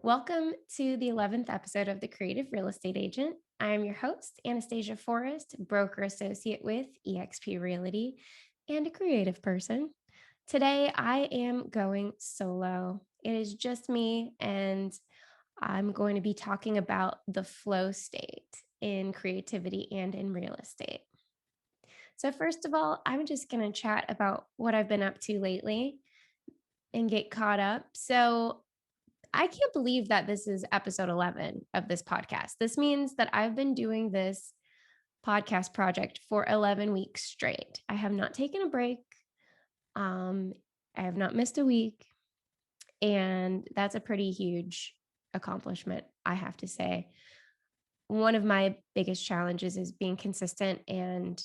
Welcome to the 11th episode of The Creative Real Estate Agent. I am your host, Anastasia Forrest, broker associate with eXp Realty and a creative person. Today, I am going solo. It is just me, and I'm going to be talking about the flow state in creativity and in real estate. So, first of all, I'm just going to chat about what I've been up to lately and get caught up. So, I can't believe that this is episode 11 of this podcast. This means that I've been doing this podcast project for 11 weeks straight. I have not taken a break. I have not missed a week. And that's a pretty huge accomplishment, I have to say. One of my biggest challenges is being consistent and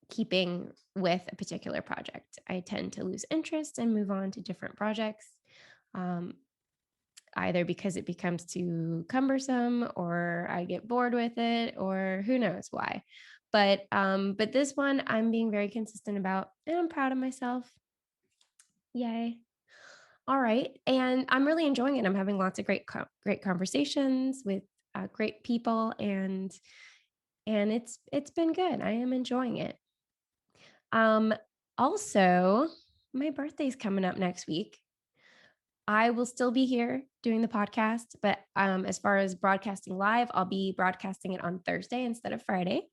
keeping with a particular project. I tend to lose interest and move on to different projects. Um, Either because it becomes too cumbersome or I get bored with it, or who knows why. But this one I'm being very consistent about, and I'm proud of myself. Yay. All right. And I'm really enjoying it. I'm having lots of great conversations with great people, and it's been good. I am enjoying it. Um Also, my birthday's coming up next week. I will still be here doing the podcast, but as far as broadcasting live, I'll be broadcasting it on Thursday instead of Friday.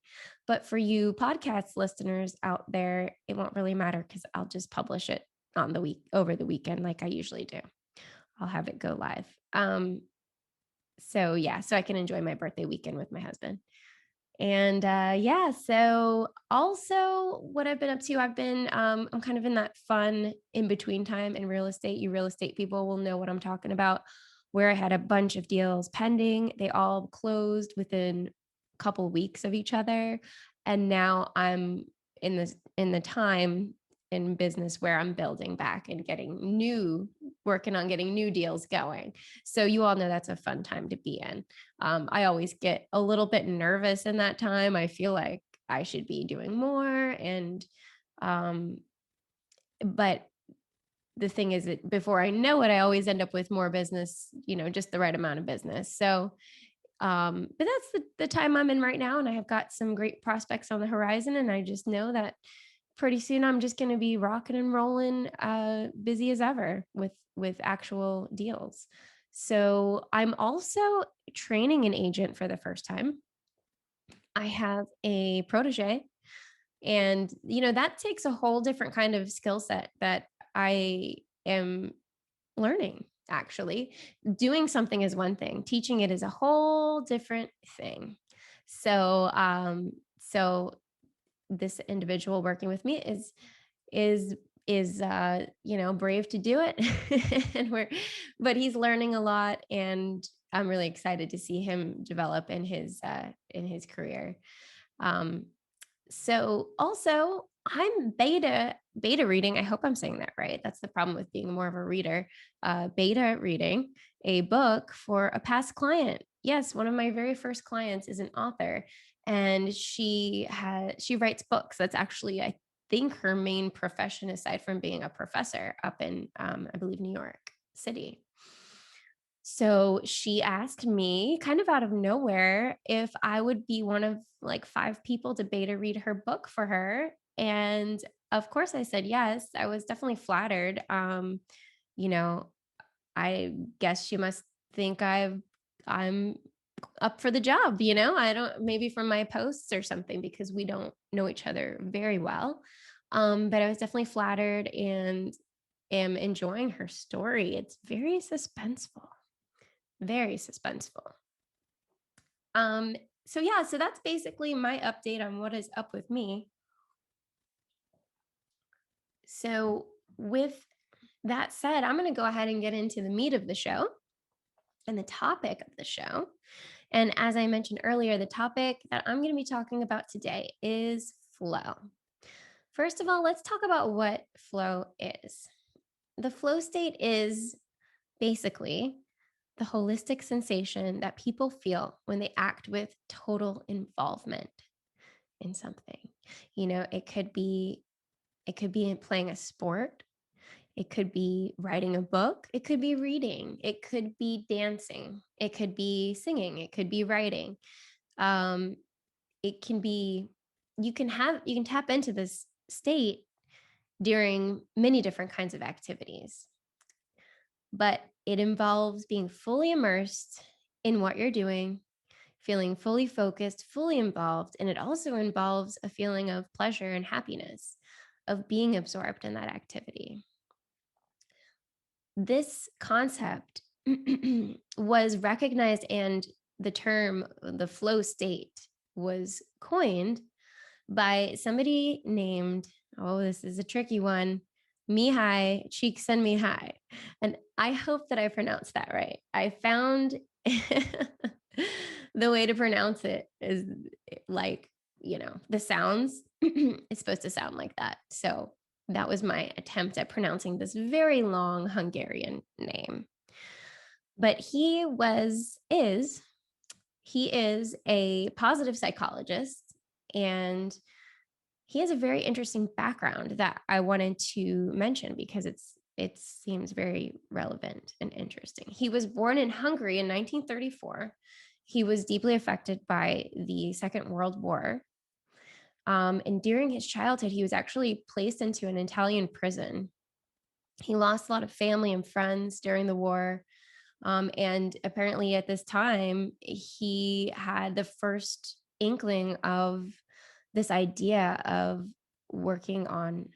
But for you podcast listeners out there, it won't really matter because I'll just publish it on the week over the weekend like I usually do. I'll have it go live. So I can enjoy my birthday weekend with my husband. And so also what I've been up to, I'm kind of in that fun in between time in real estate. You real estate people will know what I'm talking about, where I had a bunch of deals pending. They all closed within a couple of weeks of each other. And now I'm in the time in business where I'm building back and working on getting new deals going. So you all know that's a fun time to be in. I always get a little bit nervous in that time. I feel like I should be doing more. Um, but the thing is that before I know it, I always end up with more business, just the right amount of business. But that's the time I'm in right now. And I have got some great prospects on the horizon. And I just know that pretty soon I'm just going to be rocking and rolling, busy as ever with actual deals. So I'm also training an agent for the first time. I have a protege, and that takes a whole different kind of skill set that I am learning. Actually, doing something is one thing, teaching it is a whole different thing. So this individual working with me is brave to do it. But he's learning a lot, and I'm really excited to see him develop in his career. So also I'm beta reading. I hope I'm saying that right. That's the problem with being more of a reader. Beta reading a book for a past client. Yes, one of my very first clients is an author, and she writes books. That's actually, I think, her main profession aside from being a professor up in, I believe, New York City. So she asked me kind of out of nowhere if I would be one of like 5 people to beta read her book for her. And of course I said yes. I was definitely flattered. You know, I guess she must think I'm up for the job, I don't, maybe from my posts or something, because we don't know each other very well. But I was definitely flattered and am enjoying her story. It's very suspenseful. Very suspenseful. So that's basically my update on what is up with me. So with that said, I'm going to go ahead and get into the meat of the show and the topic of the show. And as I mentioned earlier, the topic that I'm going to be talking about today is flow. First of all, let's talk about what flow is. The flow state is basically the holistic sensation that people feel when they act with total involvement. in something. It could be in playing a sport. It could be writing a book. It could be reading. It could be dancing. It could be singing. It could be writing. Um, it can be, you can tap into this state during many different kinds of activities, but it involves being fully immersed in what you're doing, feeling fully focused, fully involved. And it also involves a feeling of pleasure and happiness of being absorbed in that activity. This concept was recognized, and the term the flow state was coined by somebody named, oh, this is a tricky one, Mihaly Csikszentmihalyi. And I hope that I pronounced that right. I found the way to pronounce it is like, the sounds, it's supposed to sound like that. So that was my attempt at pronouncing this very long Hungarian name. But he is a positive psychologist, and he has a very interesting background that I wanted to mention because it seems very relevant and interesting. He was born in Hungary in 1934. He was deeply affected by the Second World War. And during his childhood, he was actually placed into an Italian prison. He lost a lot of family and friends during the war. And apparently at this time, he had the first inkling of this idea of working on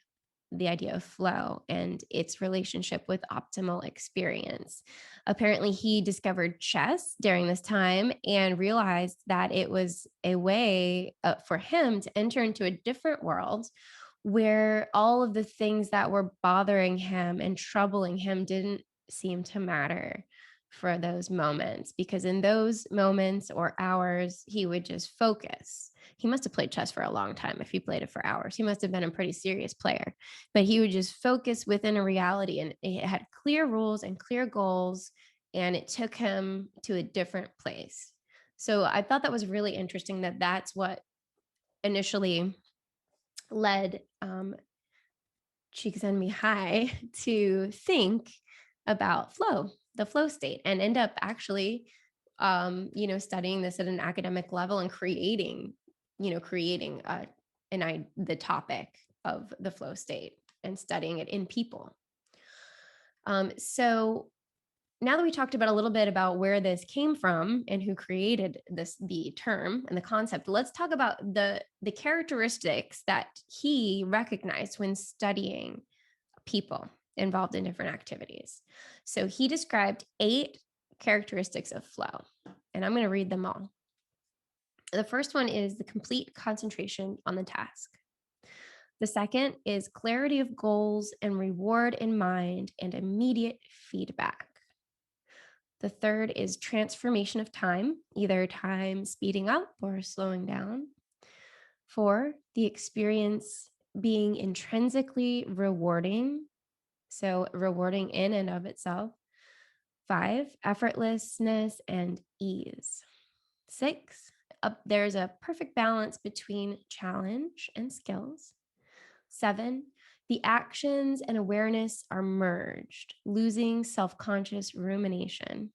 the idea of flow and its relationship with optimal experience. Apparently, he discovered chess during this time and realized that it was a way for him to enter into a different world where all of the things that were bothering him and troubling him didn't seem to matter for those moments, because in those moments or hours, he would just focus. He must have played chess for a long time if he played it for hours. He must have been a pretty serious player, but he would just focus within a reality, and it had clear rules and clear goals, and it took him to a different place. So I thought that was really interesting that that's what initially led Csikszentmihalyi to think about the flow state, and end up actually, studying this at an academic level and creating the topic of the flow state and studying it in people. So now that we talked about a little bit about where this came from and who created the term and the concept, let's talk about the characteristics that he recognized when studying people involved in different activities. So he described 8 characteristics of flow, and I'm going to read them all. The first one is the complete concentration on the task. The second is clarity of goals and reward in mind and immediate feedback. The third is transformation of time, either time speeding up or slowing down. 4, the experience being intrinsically rewarding, so rewarding in and of itself. 5, effortlessness and ease. 6, there's a perfect balance between challenge and skills. 7, the actions and awareness are merged, losing self-conscious rumination.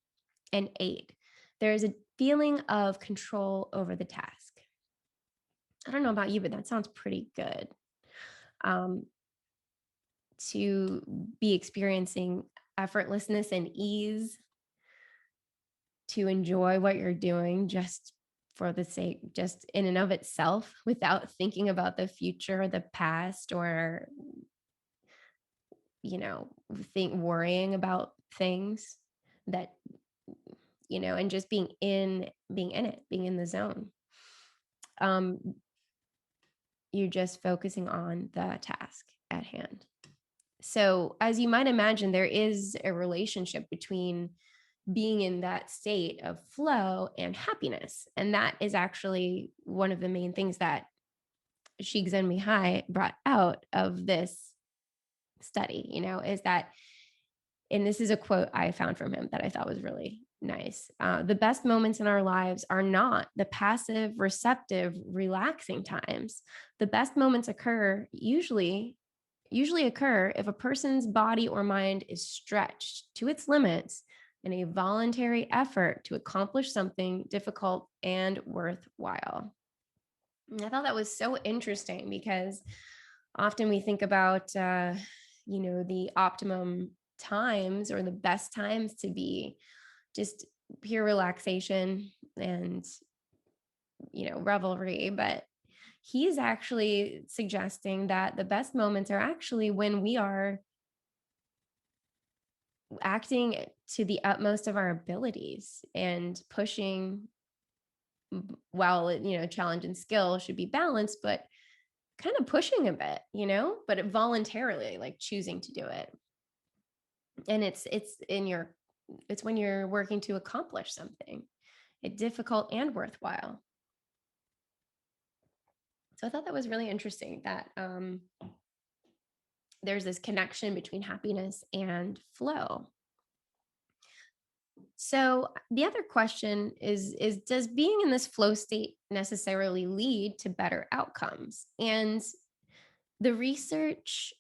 And 8, there is a feeling of control over the task. I don't know about you, but that sounds pretty good. To be experiencing effortlessness and ease, to enjoy what you're doing just for the sake, just in and of itself, without thinking about the future or the past, or worrying about things that, and just being in it, being in the zone. You're just focusing on the task at hand. So as you might imagine, there is a relationship between being in that state of flow and happiness. And that is actually one of the main things that Csikszentmihalyi brought out of this study, is that, and this is a quote I found from him that I thought was really, Nice. The best moments in our lives are not the passive, receptive, relaxing times. The best moments usually occur if a person's body or mind is stretched to its limits in a voluntary effort to accomplish something difficult and worthwhile. And I thought that was so interesting because often we think about, the optimum times or the best times to be just pure relaxation and, revelry. But he's actually suggesting that the best moments are actually when we are acting to the utmost of our abilities and pushing, while, challenge and skill should be balanced, but kind of pushing a bit, but voluntarily, like choosing to do it. And it's when you're working to accomplish something, it's difficult and worthwhile. So I thought that was really interesting that there's this connection between happiness and flow. So the other question is does being in this flow state necessarily lead to better outcomes? And the research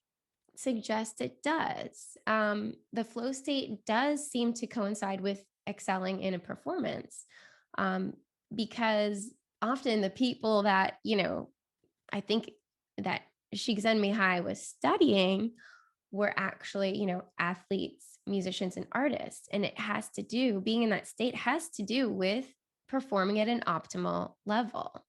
suggests it does. The flow state does seem to coincide with excelling in a performance, um, because often the people that, I think that Csikszentmihalyi was studying were actually, athletes, musicians, and artists. And being in that state has to do with performing at an optimal level.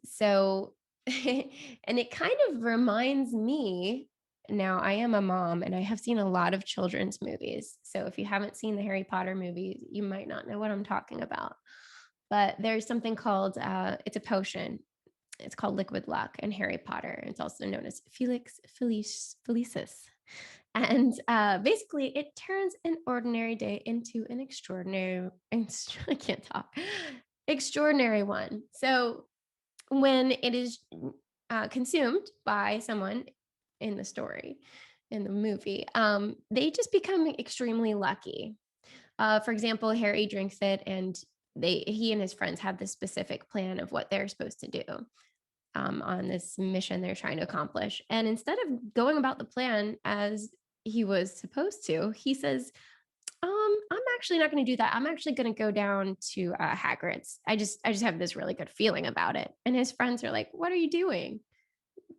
So, and it kind of reminds me, now I am a mom and I have seen a lot of children's movies. So if you haven't seen the Harry Potter movies, you might not know what I'm talking about. But there's something called, it's a potion. It's called Liquid Luck in Harry Potter. It's also known as Felicis. And basically, it turns an ordinary day into an I can't talk, extraordinary one. So when it is consumed by someone in the story, in the movie, they just become extremely lucky. For example, Harry drinks it, and he and his friends have this specific plan of what they're supposed to do on this mission they're trying to accomplish. And instead of going about the plan as he was supposed to, he says, I'm actually not going to do that. I'm actually going to go down to Hagrid's. I just have this really good feeling about it. And his friends are like, what are you doing?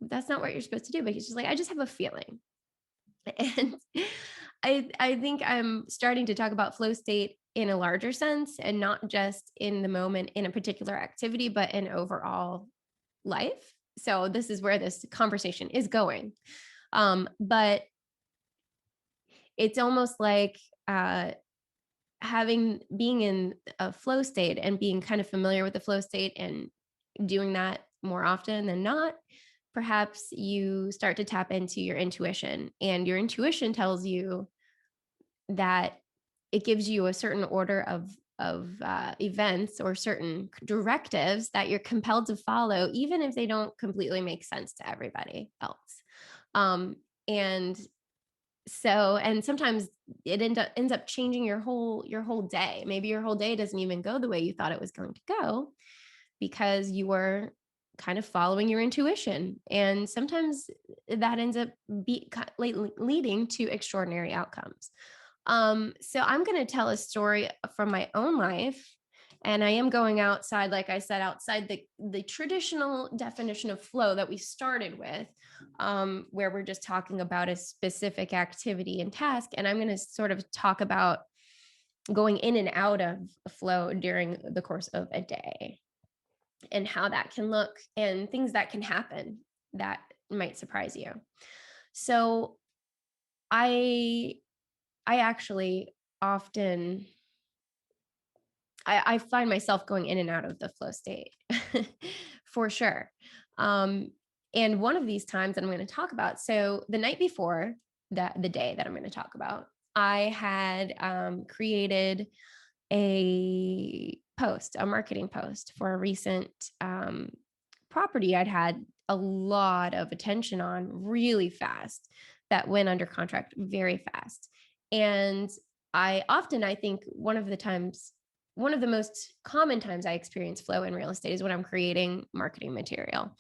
That's not what you're supposed to do. But he's just like, I just have a feeling. And I think I'm starting to talk about flow state in a larger sense and not just in the moment in a particular activity, but in overall life. So this is where this conversation is going. But it's almost like being in a flow state and being kind of familiar with the flow state and doing that more often than not, perhaps you start to tap into your intuition, and your intuition tells you that it gives you a certain order of events or certain directives that you're compelled to follow, even if they don't completely make sense to everybody else. And sometimes it ends up changing your whole day. Maybe your whole day doesn't even go the way you thought it was going to go because you were kind of following your intuition. And sometimes that ends up leading to extraordinary outcomes. So I'm going to tell a story from my own life. And I am going outside, like I said, outside the traditional definition of flow that we started with, where we're just talking about a specific activity and task. And I'm going to sort of talk about going in and out of flow during the course of a day and how that can look and things that can happen that might surprise you. So I actually often I find myself going in and out of the flow state for sure. And one of these times that I'm going to talk about, so the night before the day that I'm going to talk about, I had created a marketing post for a recent property I'd had a lot of attention on really fast, that went under contract very fast. And I think one of the most common times I experience flow in real estate is when I'm creating marketing material.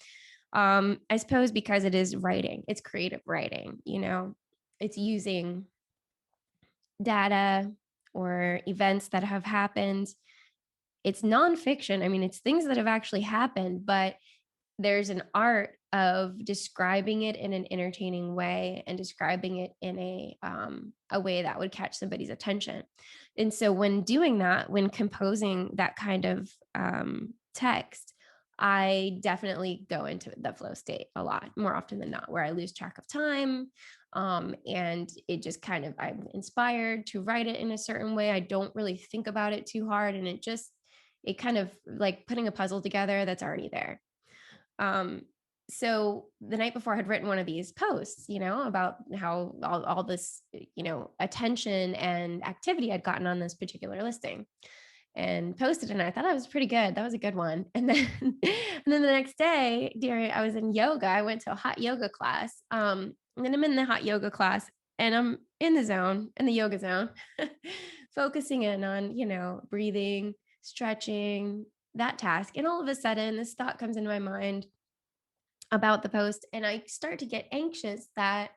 I suppose because it is writing, it's creative writing, it's using data or events that have happened. It's nonfiction. I mean, it's things that have actually happened, but there's an art of describing it in an entertaining way and describing it in a way that would catch somebody's attention. And so when doing that, when composing that kind of text, I definitely go into the flow state a lot more often than not, where I lose track of time. And it just kind of, I'm inspired to write it in a certain way. I don't really think about it too hard. And it kind of like putting a puzzle together that's already there. So the night before I had written one of these posts, about how all this, attention and activity I'd gotten on this particular listing, and posted it. And I thought that was pretty good. That was a good one. And then, and then the next day, I was in yoga. I went to a hot yoga class. And then I'm in the hot yoga class and I'm in the yoga zone, focusing in on, breathing, stretching, that task. And all of a sudden, this thought comes into my mind about the post, and I start to get anxious that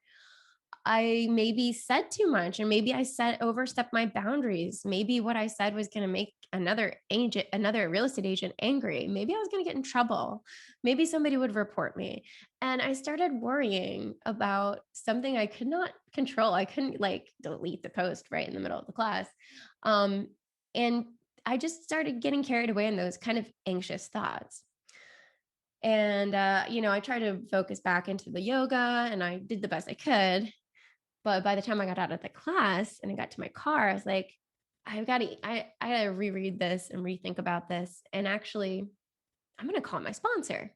I maybe said too much, and maybe I overstepped my boundaries. Maybe what I said was going to make another real estate agent angry. Maybe I was going to get in trouble. Maybe somebody would report me. And I started worrying about something I could not control. I couldn't delete the post right in the middle of the class. And I just started getting carried away in those kind of anxious thoughts. And, I tried to focus back into the yoga, and I did the best I could. But by the time I got out of the class and I got to my car, I was like, I got to reread this and rethink about this. And actually, I'm going to call my sponsor.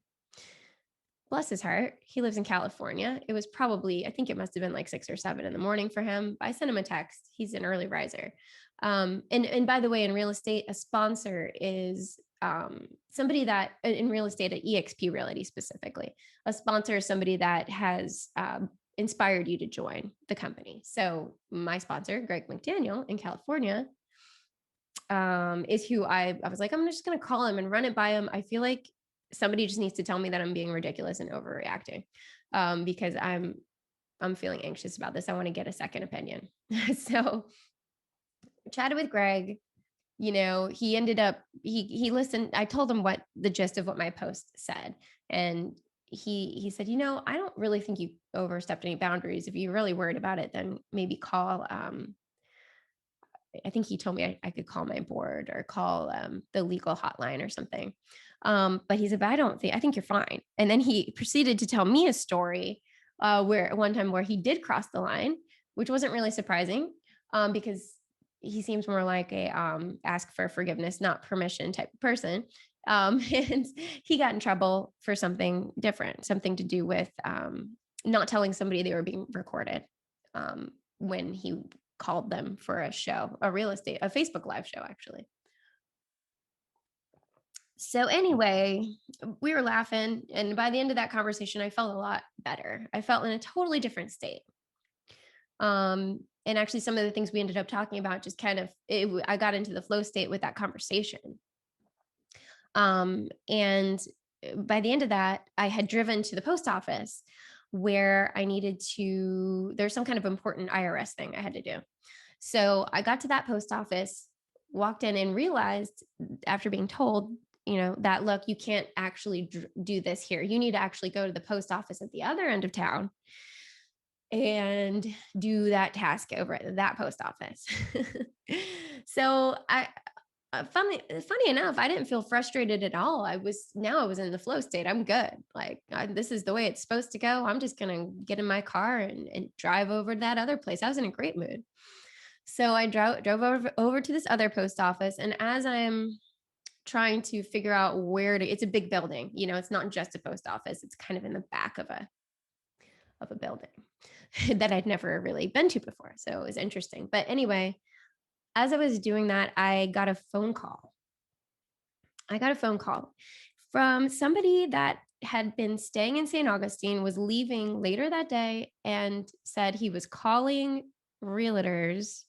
Bless his heart. He lives in California. It was probably, I think it must have been like 6 or 7 in the morning for him. I sent him a text. He's an early riser. And by the way, in real estate, a sponsor is somebody that in real estate at EXP Realty specifically, a sponsor is somebody that has inspired you to join the company. So my sponsor, Greg McDaniel in California, is who I was like, I'm just going to call him and run it by him. I feel like somebody just needs to tell me that I'm being ridiculous and overreacting, because I'm feeling anxious about this. I want to get a second opinion. So I chatted with Greg. He ended up, he listened. I told him what the gist of what my post said. And he said, I don't really think you overstepped any boundaries. If you're really worried about it, then maybe call, I think he told me I could call my board or call the legal hotline or something. But he said, but I think you're fine. And then he proceeded to tell me a story where one time where he did cross the line, which wasn't really surprising, because he seems more like a ask for forgiveness, not permission type of person. And he got in trouble for something different, something to do with not telling somebody they were being recorded when he called them for a show, a Facebook Live show, actually. So anyway, we were laughing. And by the end of that conversation, I felt a lot better. I felt in a totally different state. And actually some of the things we ended up talking about just kind of, I got into the flow state with that conversation. And by the end of that, I had driven to the post office where there's some kind of important IRS thing I had to do. So I got to that post office, walked in, and realized after being told, that, look, you can't actually do this here. You need to actually go to the post office at the other end of town and do that task over at that post office. So funny enough, I didn't feel frustrated at all. I was in the flow state. I'm good. Like, this is the way it's supposed to go. I'm just going to get in my car and drive over to that other place. I was in a great mood. So I drove over to this other post office. And as I'm trying to figure out it's a big building, it's not just a post office. It's kind of in the back of a building that I'd never really been to before. So it was interesting. But anyway, as I was doing that, I got a phone call. From somebody that had been staying in St. Augustine, was leaving later that day, and said he was calling realtors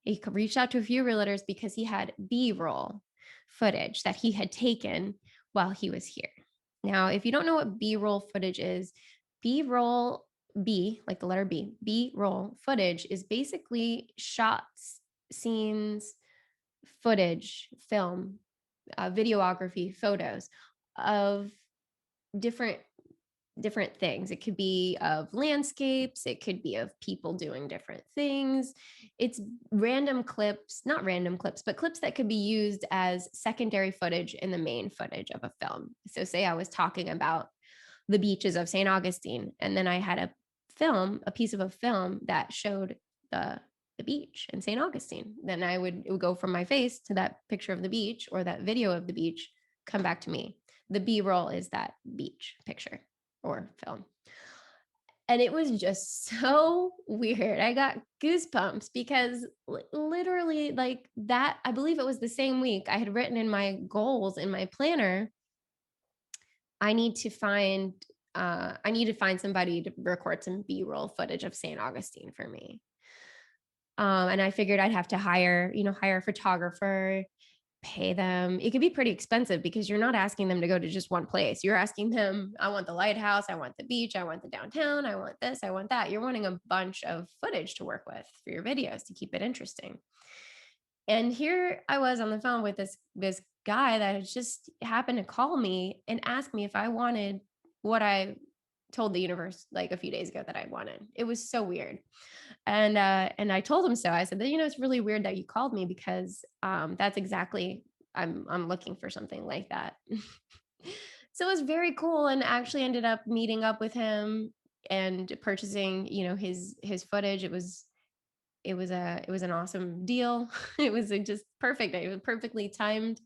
He reached out to a few realtors because he had B-roll footage that he had taken while he was here. Now, if you don't know what B-roll footage is, B-roll, B, like the letter B, B-roll footage is basically shots, scenes, footage, film, videography, photos of different things. It could be of landscapes, it could be of people doing different things. It's random clips, not random clips, but clips that could be used as secondary footage in the main footage of a film. So say I was talking about the beaches of St. Augustine, and then I had a piece of a film that showed the beach in St. Augustine. Then it would go from my face to that picture of the beach or that video of the beach, come back to me. The B-roll is that beach picture or film. And it was just so weird. I got goosebumps because literally, like that, I believe it was the same week I had written in my goals in my planner, I need to find somebody to record some B-roll footage of St. Augustine for me. And I figured I'd have to hire a photographer, pay them. It could be pretty expensive because you're not asking them to go to just one place. You're asking them, I want the lighthouse, I want the beach, I want the downtown, I want this, I want that. You're wanting a bunch of footage to work with for your videos to keep it interesting. And here I was on the phone with this guy that just happened to call me and ask me if I wanted what I told the universe like a few days ago that I wanted. It was so weird. And I told him so. I said that, it's really weird that you called me because that's exactly I'm looking for something like that. So it was very cool, and actually ended up meeting up with him and purchasing, his footage. It was an awesome deal. It was just perfect. It was perfectly timed.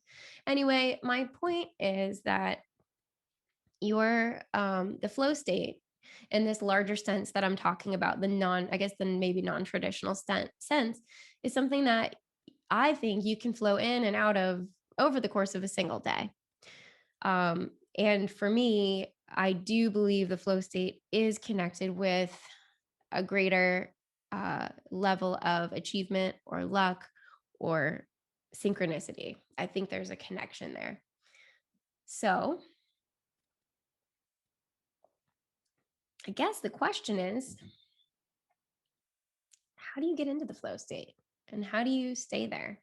Anyway, my point is that the flow state in this larger sense that I'm talking about, the maybe non-traditional sense, is something that I think you can flow in and out of over the course of a single day. And for me, I do believe the flow state is connected with a greater level of achievement or luck or synchronicity. I think there's a connection there. So I guess the question is, how do you get into the flow state and how do you stay there?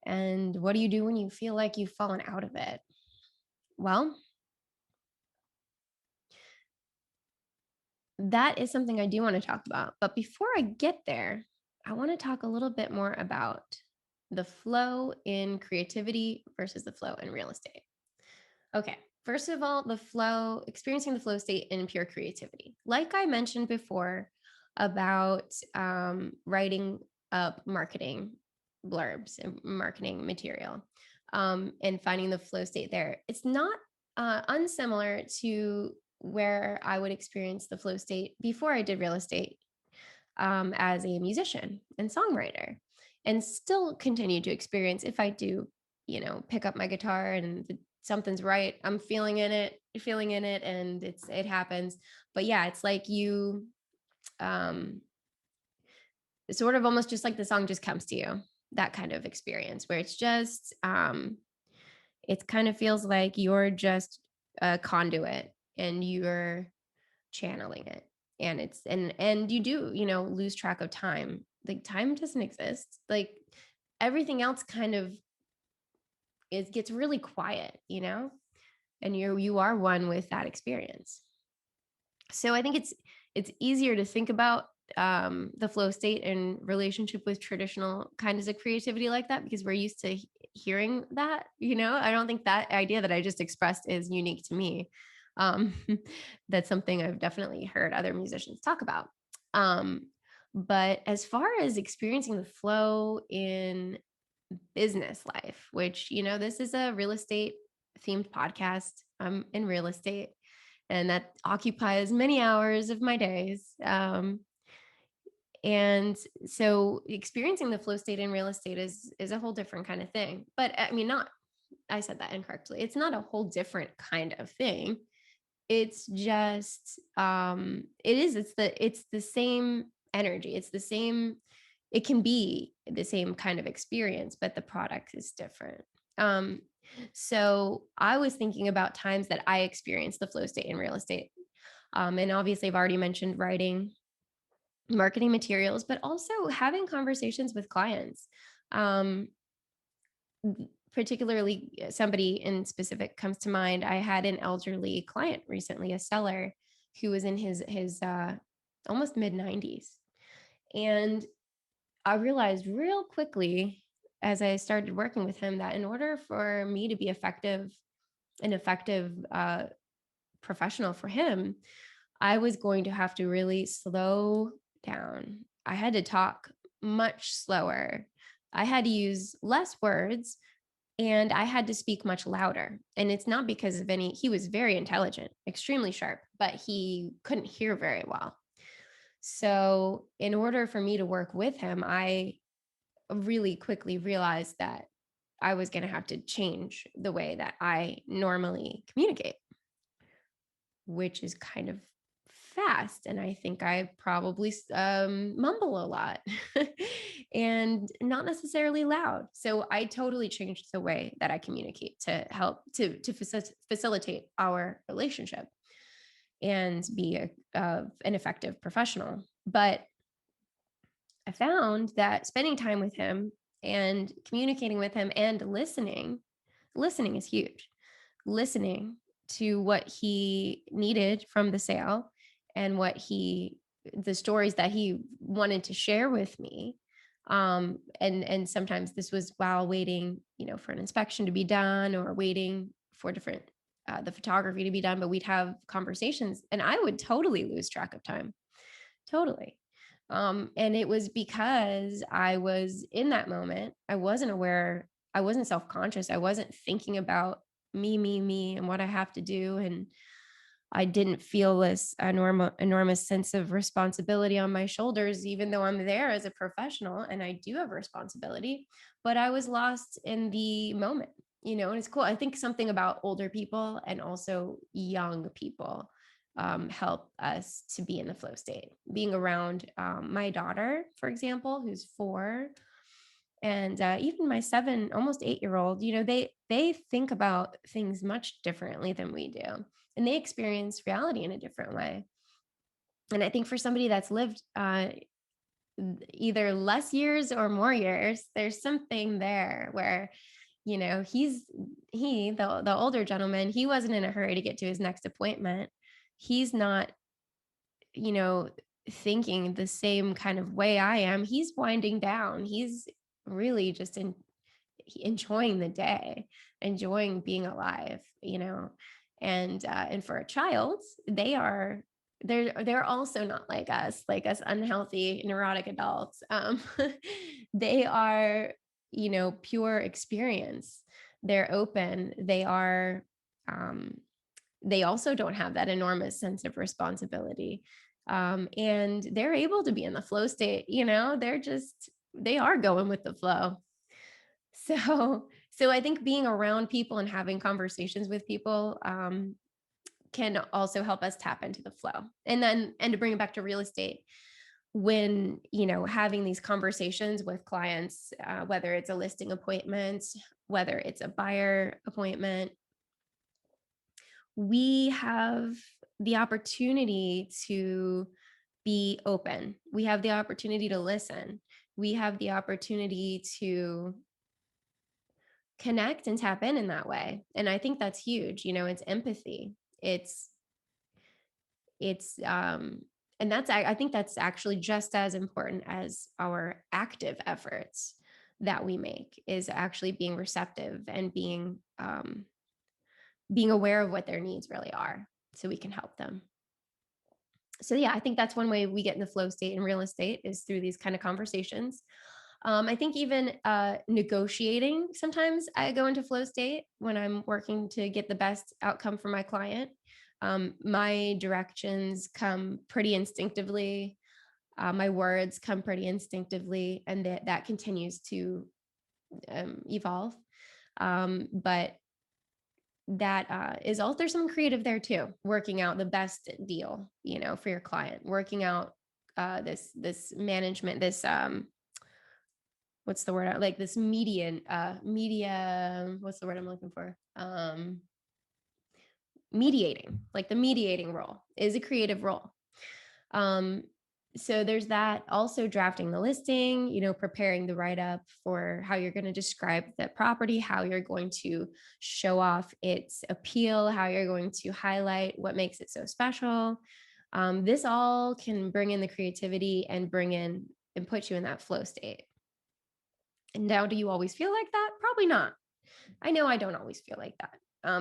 And what do you do when you feel like you've fallen out of it? Well, that is something I do want to talk about. But before I get there, I want to talk a little bit more about the flow in creativity versus the flow in real estate. Okay, first of all, experiencing the flow state in pure creativity. Like I mentioned before about writing up marketing blurbs and marketing material and finding the flow state there. It's not unsimilar to where I would experience the flow state before I did real estate as a musician and songwriter, and still continue to experience if I do, pick up my guitar and something's right. I'm feeling in it, and it happens. But yeah, it's like it's sort of almost just like the song just comes to you, that kind of experience where it's just, it kind of feels like you're just a conduit and you're channeling it. And and you do, lose track of time. Like time doesn't exist. Like everything else kind of gets really quiet, and you are one with that experience. So I think it's easier to think about the flow state in relationship with traditional kinds of creativity like that, because we're used to hearing that. I don't think that idea that I just expressed is unique to me. That's something I've definitely heard other musicians talk about. But as far as experiencing the flow in business life, which, this is a real estate themed podcast. I'm in real estate, and that occupies many hours of my days. And so experiencing the flow state in real estate is a whole different kind of thing. But I mean, I said that incorrectly. It's not a whole different kind of thing. It's just, it's the same energy. It's the same it can be the same kind of experience, but the product is different. Um, so I was thinking about times that I experienced the flow state in real estate. And obviously, I've already mentioned writing marketing materials, but also having conversations with clients. Um, Particularly, somebody in specific comes to mind. I had an elderly client recently, a seller who was in his almost mid 90s, and I realized real quickly as I started working with him that in order for me to be an effective professional for him, I was going to have to really slow down. I had to talk much slower. I had to use less words, and I had to speak much louder. And it's not because of he was very intelligent, extremely sharp, but he couldn't hear very well. So, in order for me to work with him, I really quickly realized that I was going to have to change the way that I normally communicate, which is kind of fast. And I think I probably mumble a lot and not necessarily loud. So I totally changed the way that I communicate to help to facilitate our relationship and be an effective professional. But I found that spending time with him and communicating with him and listening is huge. Listening to what he needed from the sale and the stories that he wanted to share with me. And sometimes this was while waiting, for an inspection to be done or waiting for the photography to be done, but we'd have conversations and I would totally lose track of time. Totally. And it was because I was in that moment. I wasn't aware. I wasn't self-conscious. I wasn't thinking about me, and what I have to do. And I didn't feel this enormous sense of responsibility on my shoulders, even though I'm there as a professional and I do have a responsibility, but I was lost in the moment, and it's cool. I think something about older people and also young people help us to be in the flow state. Being around my daughter, for example, who's 4, and even my 7, almost 8-year-old, they think about things much differently than we do, and they experience reality in a different way. And I think for somebody that's lived either less years or more years, there's something there where the older gentleman, he wasn't in a hurry to get to his next appointment. He's not, you know, thinking the same kind of way I am. He's winding down. He's really just enjoying the day, enjoying being alive, and for a child, they're also not like us unhealthy, neurotic adults. They are, pure experience. They're open. They also don't have that enormous sense of responsibility. And they're able to be in the flow state, they are going with the flow. So I think being around people and having conversations with people can also help us tap into the flow. And to bring it back to real estate, when, having these conversations with clients, whether it's a listing appointment, whether it's a buyer appointment, we have the opportunity to be open. We have the opportunity to listen. We have the opportunity to connect and tap in that way. And I think that's huge. It's empathy. It's and I think that's actually just as important as our active efforts that we make, is actually being receptive and being aware of what their needs really are so we can help them. So yeah, I think that's one way we get in the flow state in real estate, is through these kind of conversations. I think even negotiating, sometimes I go into flow state when I'm working to get the best outcome for my client. My directions come pretty instinctively. My words come pretty instinctively, and that continues to evolve. But that is all, there's some creative there too, working out the best deal, for your client, working out this management, what's the word? Like this media, what's the word I'm looking for? Mediating, like the mediating role is a creative role. Um, so there's that. Also drafting the listing, preparing the write-up for how you're going to describe the property, how you're going to show off its appeal, how you're going to highlight what makes it so special. This all can bring in the creativity and bring in and put you in that flow state. And now, do you always feel like that? Probably not. I know I don't always feel like that.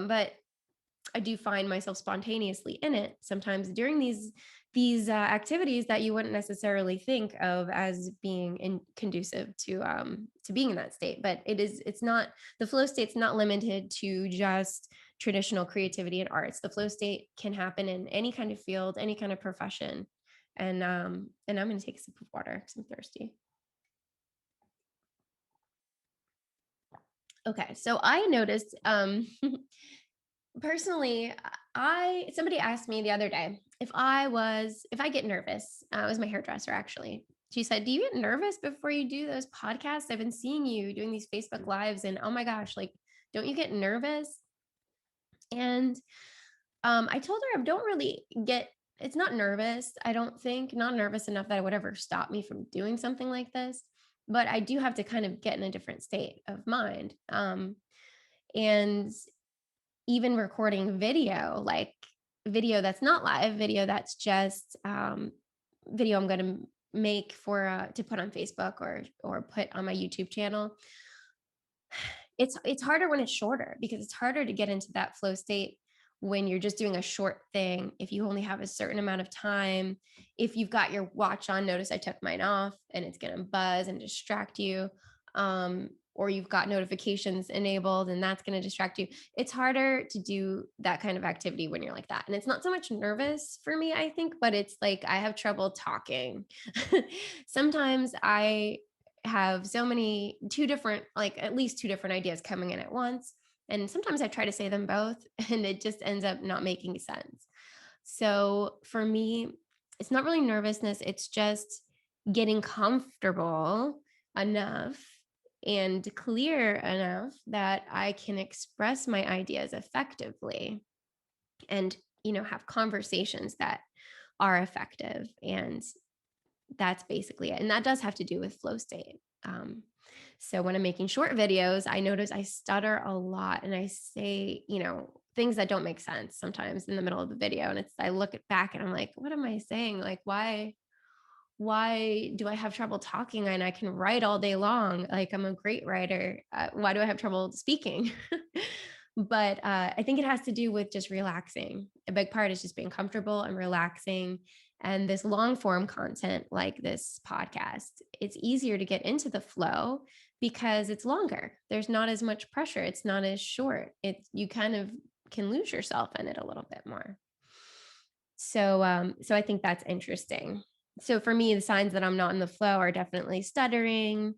But I do find myself spontaneously in it sometimes during these activities that you wouldn't necessarily think of as being conducive to being in that state. But it's not, the flow state's not limited to just traditional creativity and arts. The flow state can happen in any kind of field, any kind of profession. And I'm going to take a sip of water because I'm thirsty. Okay, so I noticed personally, somebody asked me the other day if I get nervous. It was my hairdresser actually. She said, "Do you get nervous before you do those podcasts? I've been seeing you doing these Facebook lives, and oh my gosh, like, don't you get nervous?" And I told her I don't really get. It's not nervous. I don't think not nervous enough that it would ever stop me from doing something like this. But I do have to kind of get in a different state of mind. And even recording video, like video that's not live, video that's just video I'm going to make for to put on Facebook or put on my YouTube channel. It's harder when it's shorter because it's harder to get into that flow state when you're just doing a short thing. If you only have a certain amount of time, if you've got your watch on, notice I took mine off and it's going to buzz and distract you. Or you've got notifications enabled and that's going to distract you. It's harder to do that kind of activity when you're like that. And it's not so much nervous for me, I think, but it's like I have trouble talking. Sometimes I have at least two different ideas coming in at once. And sometimes I try to say them both and it just ends up not making sense. So for me, it's not really nervousness. It's just getting comfortable enough and clear enough that I can express my ideas effectively and, have conversations that are effective. And that's basically it. And that does have to do with flow state. So when I'm making short videos, I notice I stutter a lot and I say, things that don't make sense sometimes in the middle of the video. And I look back and I'm like, what am I saying? Like, why do I have trouble talking? And I can write all day long. Like I'm a great writer. Why do I have trouble speaking? But I think it has to do with just relaxing. A big part is just being comfortable and relaxing. And this long form content like this podcast, it's easier to get into the flow because it's longer. There's not as much pressure. It's not as short. You kind of can lose yourself in it a little bit more. So I think that's interesting. So for me, the signs that I'm not in the flow are definitely stuttering,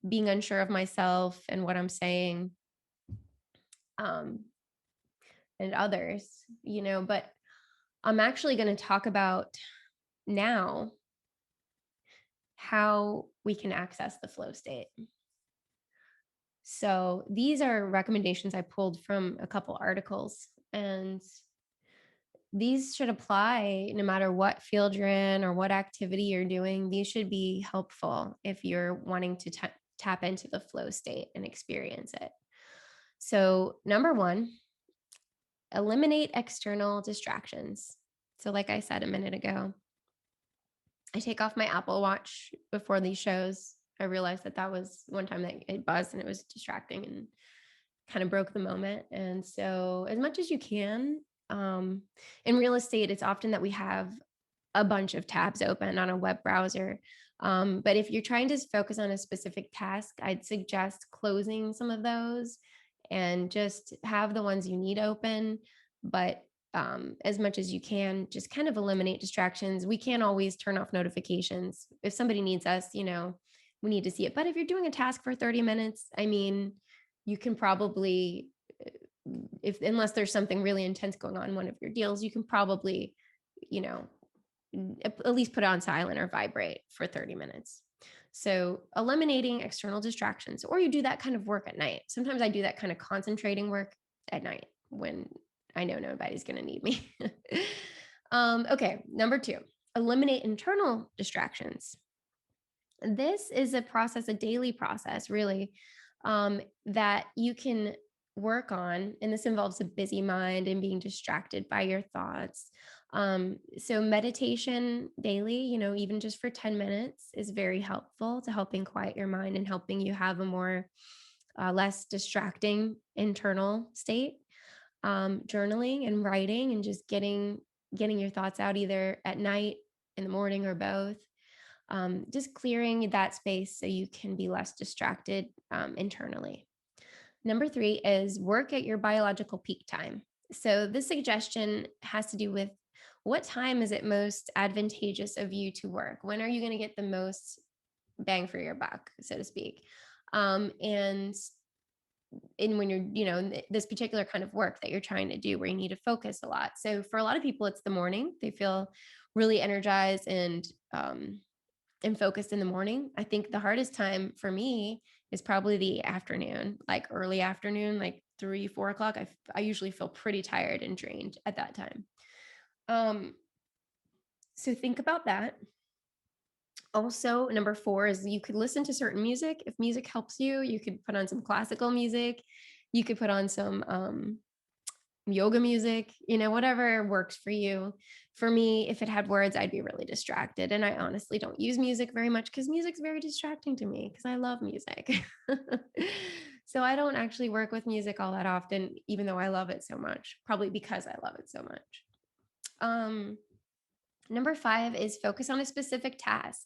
being unsure of myself and what I'm saying, and others, but I'm actually going to talk about now how we can access the flow state. So these are recommendations I pulled from a couple articles, and these should apply no matter what field you're in or what activity you're doing. These should be helpful if you're wanting to tap into the flow state and experience it. So number one, eliminate external distractions. So like I said a minute ago, I take off my Apple Watch before these shows. I realized that was one time that it buzzed and it was distracting and kind of broke the moment. And so as much as you can, in real estate, it's often that we have a bunch of tabs open on a web browser. But if you're trying to focus on a specific task, I'd suggest closing some of those and just have the ones you need open. But as much as you can, just kind of eliminate distractions. We can't always turn off notifications. If somebody needs us, we need to see it. But if you're doing a task for 30 minutes, I mean, you can probably, unless there's something really intense going on in one of your deals, you can probably, at least put it on silent or vibrate for 30 minutes. So eliminating external distractions, or you do that kind of work at night. Sometimes I do that kind of concentrating work at night when I know nobody's going to need me. Okay, number 2, eliminate internal distractions. This is a process, a daily process, really, that you can work on. And this involves a busy mind and being distracted by your thoughts. So, meditation daily, even just for 10 minutes, is very helpful to helping quiet your mind and helping you have a more less distracting internal state. Journaling and writing and just getting your thoughts out either at night, in the morning, or both. Just clearing that space so you can be less distracted internally. Number 3 is work at your biological peak time. So this suggestion has to do with what time is it most advantageous of you to work? When are you going to get the most bang for your buck, so to speak? And when you're, this particular kind of work that you're trying to do where you need to focus a lot. So for a lot of people, it's the morning. They feel really energized and focused in the morning. I think the hardest time for me is probably the afternoon, like early afternoon, like 3, 4 o'clock. I usually feel pretty tired and drained at that time. So think about that. Also, number 4 is you could listen to certain music. If music helps you, you could put on some classical music. You could put on some yoga music, whatever works for you. For me, if it had words, I'd be really distracted. And I honestly don't use music very much because music's very distracting to me because I love music. So I don't actually work with music all that often, even though I love it so much, probably because I love it so much. Number 5 is focus on a specific task.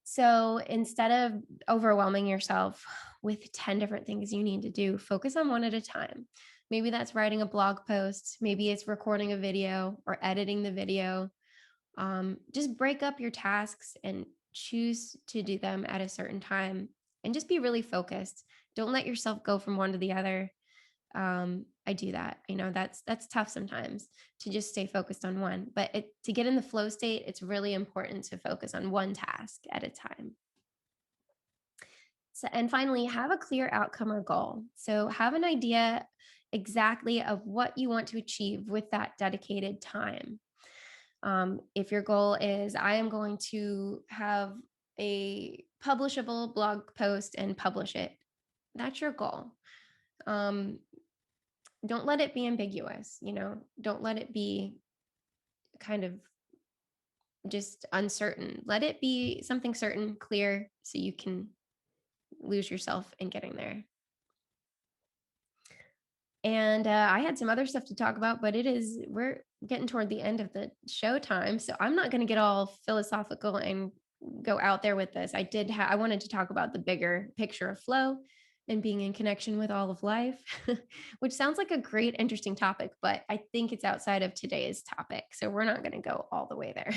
So instead of overwhelming yourself with 10 different things you need to do, focus on one at a time. Maybe that's writing a blog post. Maybe it's recording a video or editing the video. Just break up your tasks and choose to do them at a certain time and just be really focused. Don't let yourself go from one to the other. I do that. That's tough sometimes to just stay focused on one, but to get in the flow state, it's really important to focus on one task at a time. So, and finally, have a clear outcome or goal. So have an idea exactly of what you want to achieve with that dedicated time. If your goal is, I am going to have a publishable blog post and publish it, that's your goal. Don't let it be ambiguous, don't let it be kind of just uncertain. Let it be something certain, clear, so you can lose yourself in getting there. And I had some other stuff to talk about, but we're getting toward the end of the show time. So I'm not going to get all philosophical and go out there with this. I wanted to talk about the bigger picture of flow and being in connection with all of life, which sounds like a great, interesting topic, but I think it's outside of today's topic. So we're not going to go all the way there.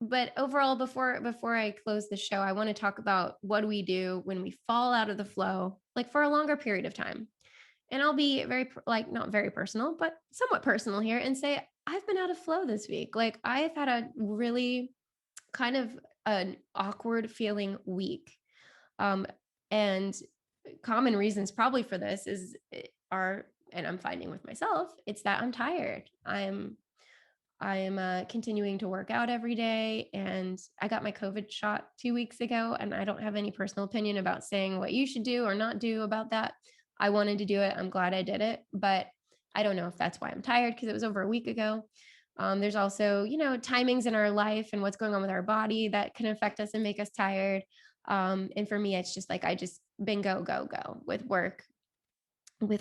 But overall, before I close the show, I want to talk about what we do when we fall out of the flow, like for a longer period of time. And I'll be very, like, not very personal, but somewhat personal here and say, I've been out of flow this week. Like, I've had a really kind of an awkward feeling week. And common reasons probably for this and I'm finding with myself, it's that I'm tired. I'm continuing to work out every day, and I got my COVID shot 2 weeks ago, and I don't have any personal opinion about saying what you should do or not do about that. I wanted to do it. I'm glad I did it, but I don't know if that's why I'm tired because it was over a week ago. There's also, timings in our life and what's going on with our body that can affect us and make us tired. And for me, it's just like I just been go with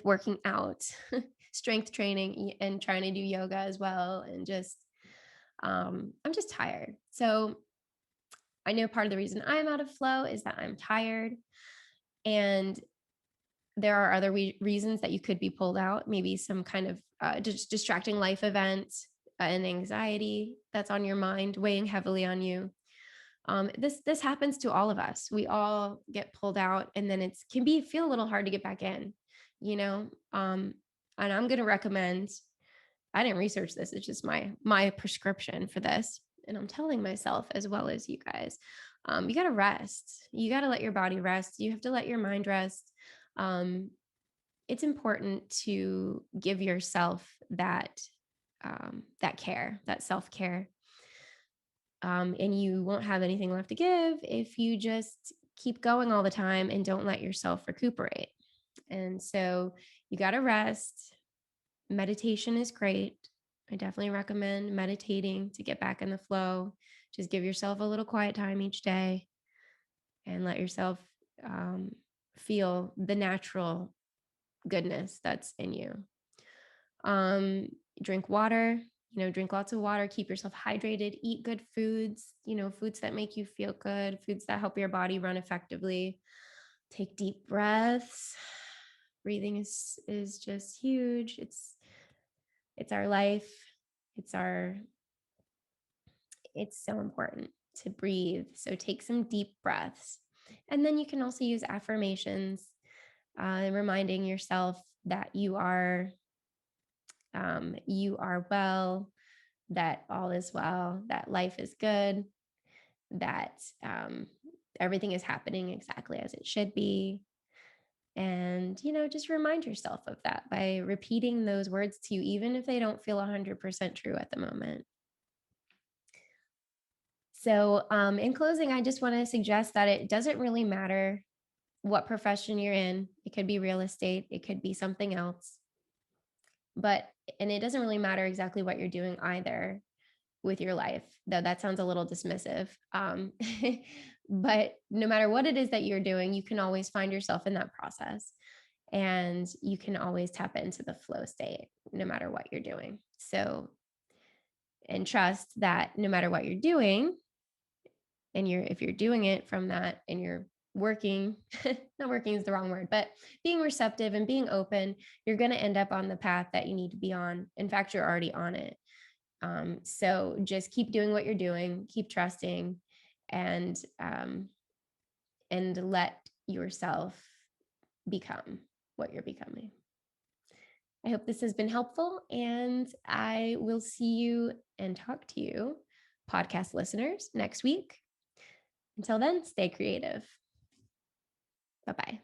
working out, strength training, and trying to do yoga as well. And just, I'm just tired. So I know part of the reason I'm out of flow is that I'm tired. And there are other reasons that you could be pulled out, maybe some kind of just distracting life event, and anxiety that's on your mind, weighing heavily on you. This happens to all of us. We all get pulled out, and then can feel a little hard to get back in, and I'm going to recommend, I didn't research this, it's just my prescription for this. and I'm telling myself as well as you guys, you got to rest. You got to let your body rest. You have to let your mind rest. Um, it's important to give yourself that care, that self-care. And you won't have anything left to give if you just keep going all the time and don't let yourself recuperate. And so you got to rest. Meditation is great. I definitely recommend meditating to get back in the flow. Just give yourself a little quiet time each day and let yourself um, feel the natural goodness that's in you. Um, Drink water, drink lots of water, keep yourself hydrated, eat good foods, foods that make you feel good, foods that help your body run effectively. Take deep breaths. Breathing is just huge. It's our life. It's so important to breathe. So take some deep breaths. And then you can also use affirmations, reminding yourself that you are well, that all is well, that life is good, that everything is happening exactly as it should be. And, just remind yourself of that by repeating those words to you, even if they don't feel 100% true at the moment. So, in closing, I just want to suggest that it doesn't really matter what profession you're in. It could be real estate, it could be something else. And it doesn't really matter exactly what you're doing either with your life, though that sounds a little dismissive. But no matter what it is that you're doing, you can always find yourself in that process. And you can always tap into the flow state no matter what you're doing. So, and trust that no matter what you're doing, and if you're doing it from that and you're working, not working is the wrong word, but being receptive and being open, you're going to end up on the path that you need to be on. In fact, you're already on it. So just keep doing what you're doing, keep trusting, and let yourself become what you're becoming. I hope this has been helpful, and I will see you and talk to you, podcast listeners, next week. Until then, stay creative. Bye-bye.